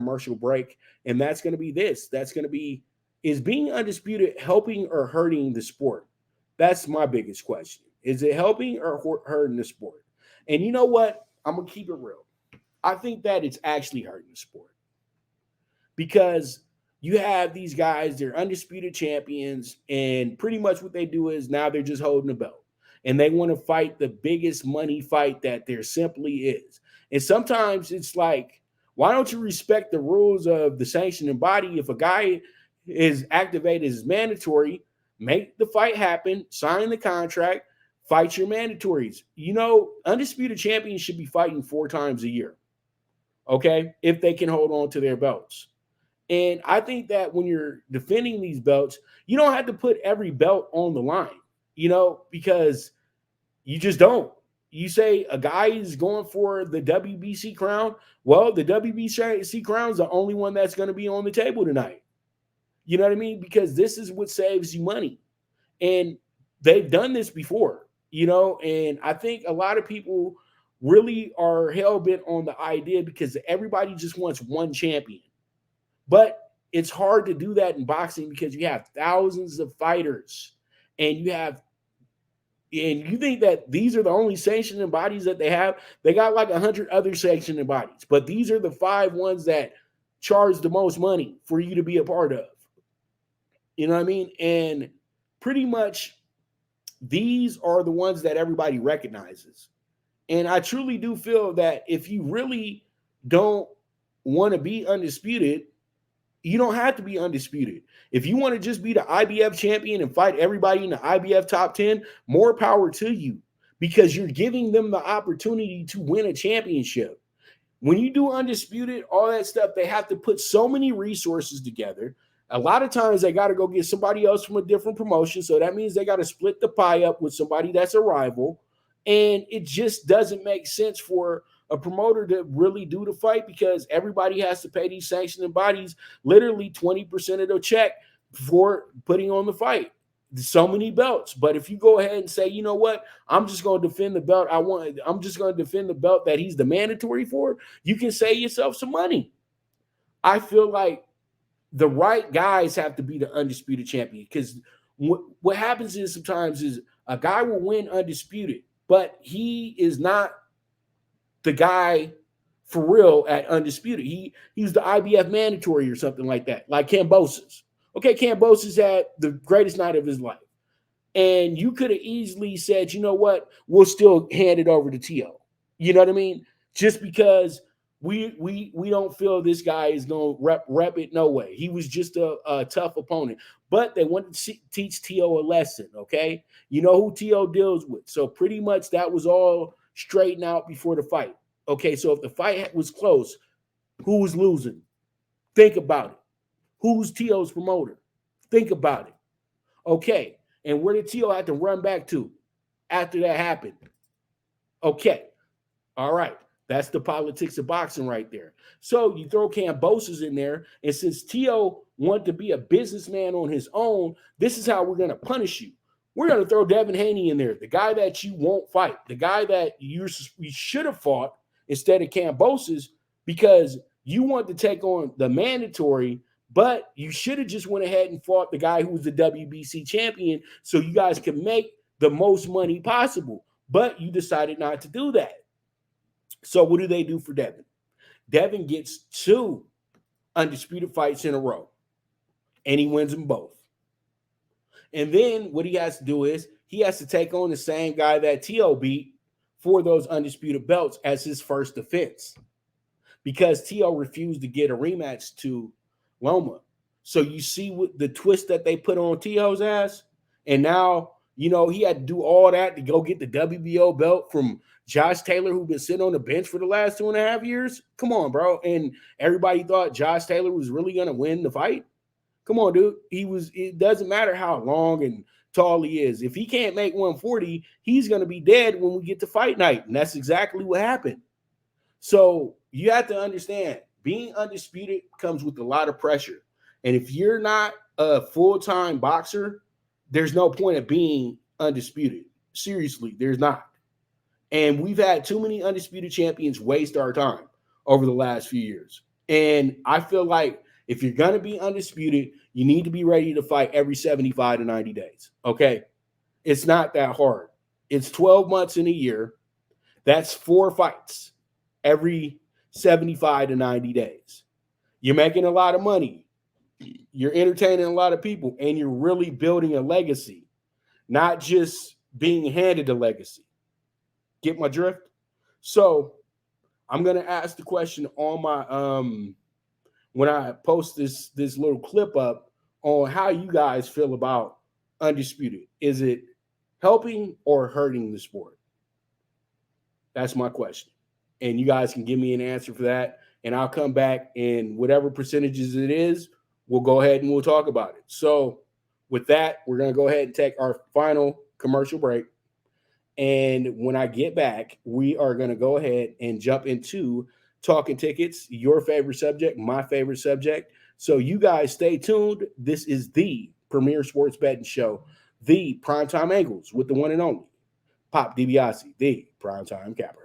commercial break, and that's going to be this. That's going to be, is being undisputed helping or hurting the sport? That's my biggest question. Is it helping or hurting the sport? And you know what? I'm going to keep it real. I think that it's actually hurting the sport because you have these guys, they're undisputed champions, and pretty much what they do is now they're just holding the belt. And they want to fight the biggest money fight that there simply is. And sometimes it's like, why don't you respect the rules of the sanctioning body? If a guy is activated as mandatory, make the fight happen, sign the contract, fight your mandatories. You know, undisputed champions should be fighting 4 times a year, okay, if they can hold on to their belts. And I think that when you're defending these belts, you don't have to put every belt on the line, you know, because you just don't. You say a guy is going for the WBC crown. Well, the WBC crown is the only one that's going to be on the table tonight. You know what I mean? Because this is what saves you money. And they've done this before, you know, and I think a lot of people really are hell-bent on the idea because everybody just wants one champion. But it's hard to do that in boxing because you have thousands of fighters and you think that these are the only sanctioning bodies that they have. They got like 100 other sanctioning bodies, but these are the 5 ones that charge the most money for you to be a part of. You know what I mean? And pretty much these are the ones that everybody recognizes. And I truly do feel that if you really don't want to be undisputed, you don't have to be undisputed. If you want to just be the IBF champion and fight everybody in the IBF top 10, more power to you because you're giving them the opportunity to win a championship. When you do undisputed, all that stuff, they have to put so many resources together. A lot of times they got to go get somebody else from a different promotion. So that means they got to split the pie up with somebody that's a rival. And it just doesn't make sense for a promoter to really do the fight because everybody has to pay these sanctioning bodies literally 20% of their check for putting on the fight. There's so many belts. But if you go ahead and say, you know what, I'm just going to defend the belt I'm just going to defend the belt that he's the mandatory for, you can save yourself some money. I feel like the right guys have to be the undisputed champion because what happens is sometimes is a guy will win undisputed, but he is not the guy for real at undisputed. He's the IBF mandatory or something like that, like Kambosos. Okay, Kambosos had the greatest night of his life. And you could have easily said, you know what, we'll still hand it over to T.O. You know what I mean? Just because we don't feel this guy is going to rep it, no way. He was just a tough opponent. But they wanted to teach T.O. a lesson, okay? You know who T.O. deals with. So pretty much that was all straightened out before the fight. Okay, so if the fight was close, who was losing? Think about it. Who's T.O.'s promoter? Think about it. Okay, and where did T.O. have to run back to after that happened? Okay, all right. That's the politics of boxing right there. So you throw Kambosos in there, and since T.O. wanted to be a businessman on his own, this is how we're going to punish you. We're going to throw Devin Haney in there, the guy that you won't fight, the guy that you should have fought instead of Kambosos because you want to take on the mandatory, but you should have just went ahead and fought the guy who was the WBC champion so you guys can make the most money possible. But you decided not to do that. So what do they do for Devin? Devin gets 2 undisputed fights in a row, and he wins them both. And then what he has to do is he has to take on the same guy that T.O. beat for those undisputed belts as his first defense because T.O. refused to get a rematch to Loma. So you see what the twist that they put on T.O.'s ass? And now, you know, he had to do all that to go get the WBO belt from Josh Taylor, who's been sitting on the bench for the last 2.5 years. Come on, bro. And everybody thought Josh Taylor was really going to win the fight. Come on, dude. It doesn't matter how long and tall he is. If he can't make 140, he's going to be dead when we get to fight night. And that's exactly what happened. So you have to understand, being undisputed comes with a lot of pressure. And if you're not a full-time boxer, there's no point of being undisputed. Seriously, there's not. And we've had too many undisputed champions waste our time over the last few years. And I feel like if you're going to be undisputed, you need to be ready to fight every 75 to 90 days. Okay. It's not that hard. It's 12 months in a year. That's 4 fights every 75 to 90 days. You're making a lot of money. You're entertaining a lot of people, and you're really building a legacy, not just being handed a legacy. Get my drift? So I'm gonna ask the question on my when I post this little clip up on how you guys feel about Undisputed. Is it helping or hurting the sport? That's my question. And you guys can give me an answer for that. And I'll come back, and whatever percentages it is, we'll go ahead and we'll talk about it. So with that, we're going to go ahead and take our final commercial break. And when I get back, we are going to go ahead and jump into talking tickets, your favorite subject, my favorite subject. So you guys stay tuned. This is the premier sports betting show, the Primetime Angles with the one and only Pop Dibiase, the Primetime Capper.